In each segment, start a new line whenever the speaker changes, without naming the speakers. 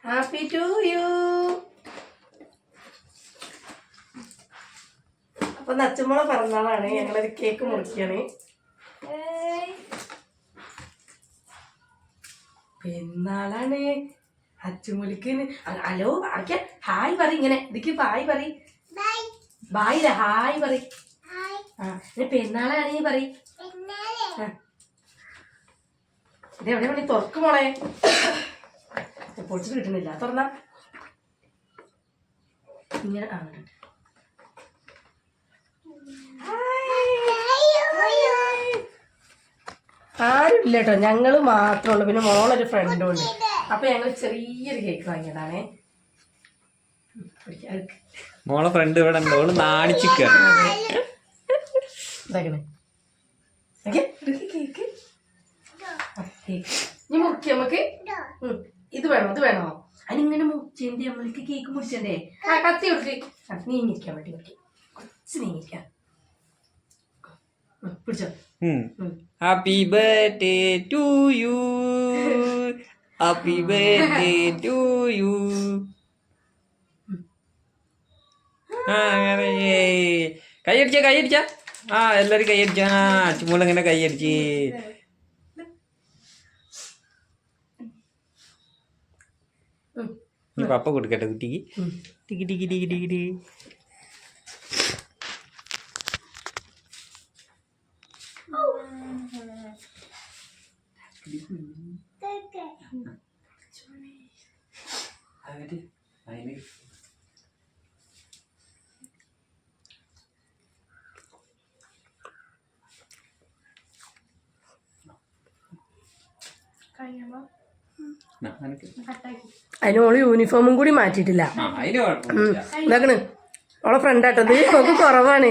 Happy to you. അപ്പൊ നച്ചുമോളെ പിറന്നാളാണ്, ഞങ്ങളൊരു cake മുറിക്കാണ്. പെരുന്നാളാണ് അച്ചുമൊലിക്ക്. Hello ആക്കിയ ഹായ് പറ, ഇങ്ങനെ ഇതിക്ക് ഹായ് പറ. ബായില്ല ഹായ് പറ. ആ പെരുന്നാളാണ് പറ. ഇതെവിടെ പണി തുറക്ക് മോളെ. പൊടിച്ചിട്ട് കിട്ടുന്നില്ല, തുറന്ന ഇങ്ങനെ. ആരും ഇല്ല കേട്ടോ, ഞങ്ങള് മാത്രമേ ഉള്ളൂ. പിന്നെ മോളൊരു ഫ്രണ്ടും ഉണ്ട്. അപ്പൊ ഞങ്ങൾ ചെറിയൊരു കേക്ക് വാങ്ങിയതാണേ.
മോളെ ഫ്രണ്ട് ഇവിടെ ഉണ്ട്, നാണിച്ചിരിക്കുകയാണ്.
കേക്ക് ഇനി മുറിക്ക നമുക്ക്. ഇത് വേണോ ഇത് വേണോ? അതിനിങ്ങനെ മുറിച്ചേണ്ടി നമ്മൾക്ക് കേക്ക് മുറിച്ചണ്ടേ. ആ കത്തി കൊടുക്ക്. നീങ്ങിരിക്കാൻ വേണ്ടി കുറച്ച് നീങ്ങിരിക്കാം. പിടിച്ചോ.
Happy birthday to you, happy birthday to you. കൈയടിച്ച കൈയടിച്ച. ആ എല്ലാരും കൈയടിച്ച. അച്ചുമോളിങ്ങനെ കൈയടിച്ച്. പപ്പ കൊടുക്കട്ടെ കുട്ടിക്ക്. ടിക്കി ടിക്കി ടിക്കി ടിക്കി ടിക്കി.
അതിനോള് യൂണിഫോമും കൂടി മാറ്റിയിട്ടില്ല. ഇതാക്കണ് ഓളെ ഫ്രണ്ടാട്ടോ. ഇത് നമുക്ക് കുറവാണ്.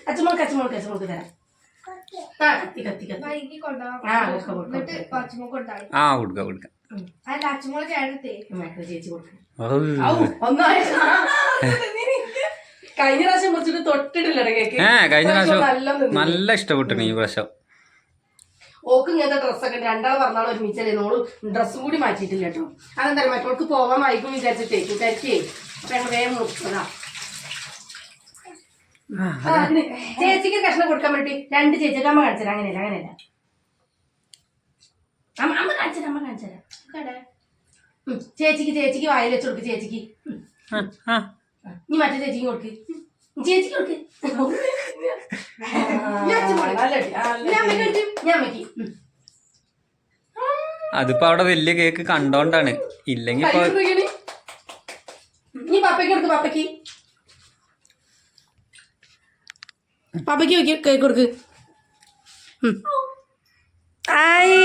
അച്ഛമോൾക്ക് അച്ഛമോൾക്ക് അച്ഛമോൾക്ക് തരാം.
ആ കൊടുക്ക കൊടുക്ക.
ചേച്ചി കൊടുക്കാം. കഴിഞ്ഞ പ്രാവശ്യം കുറച്ചിട്ട് തൊട്ടിട്ടില്ല കേക്ക്.
കഴിഞ്ഞ പ്രാവശ്യം നല്ല ഇഷ്ടപ്പെട്ടു ഈ പ്രാവശ്യം.
ഓക്ക് ഇങ്ങനത്തെ ഡ്രസ്സൊക്കെ രണ്ടാളെ പറഞ്ഞാൽ ഒരുമിച്ചല്ലേ. നോള് ഡ്രസ്സും കൂടി മാറ്റിയിട്ടില്ല കേട്ടോ. അതെന്താ മറ്റോൾക്ക് പോകാൻ വൈകും വിചാരിച്ചിട്ടേ കൂട്ടുകാരിക്കേ. അപ്പൊ ഞങ്ങൾ വേഗം മുറിച്ചതാ. ചേച്ചിക്ക് കഷ്ണം കൊടുക്കാൻ വേണ്ടി രണ്ട് ചേച്ചിക്ക് അമ്മ കാണിച്ചരാ. അങ്ങനെയല്ല അങ്ങനെയല്ല അമ്മ കാണിച്ചരാ. അമ്മ കാണിച്ചരാ. ചേച്ചിക്ക് ചേച്ചിക്ക് വായിൽ വെച്ച് കൊടുക്ക്. ചേച്ചിക്ക് ഇനി മറ്റേ ചേച്ചിക്ക് കൊടുക്ക്. ചേച്ചിക്ക് കൊടുക്ക്.
അതിപ്പോ അവിടെ വലിയ കേക്ക് കണ്ടോണ്ടാണ്. ഇല്ലെങ്കി
നീ പപ്പയ്ക്ക് കൊടുക്ക്. പപ്പയ്ക്ക് പപ്പയ്ക്ക് നോക്കി കേക്ക് കൊടുക്ക്. ആയി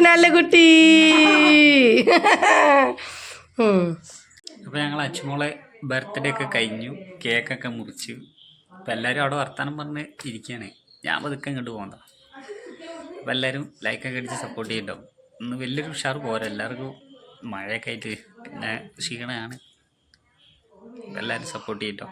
നല്ല കുട്ടി.
അപ്പൊ ഞങ്ങൾ അച്ചുമോളെ ബർത്ത്ഡേ ഒക്കെ കഴിഞ്ഞു, കേക്കൊക്കെ മുറിച്ചു. അപ്പം എല്ലാവരും അവിടെ വർത്താനം പറഞ്ഞ് ഇരിക്കുകയാണ്. ഞാൻ പതുക്കെ ഇങ്ങോട്ട് പോകുന്നതാണ്. അപ്പം എല്ലാവരും ലൈക്കൊക്കെ അടിച്ച് സപ്പോർട്ട് ചെയ്യട്ടോ. ഇന്ന് വലിയൊരു ഉഷാറ് പോരാ, എല്ലാവർക്കും മഴയൊക്കെ ആയിട്ട് പിന്നെ ക്ഷീണമാണ്. എല്ലാവരും സപ്പോർട്ട് ചെയ്യട്ടോ.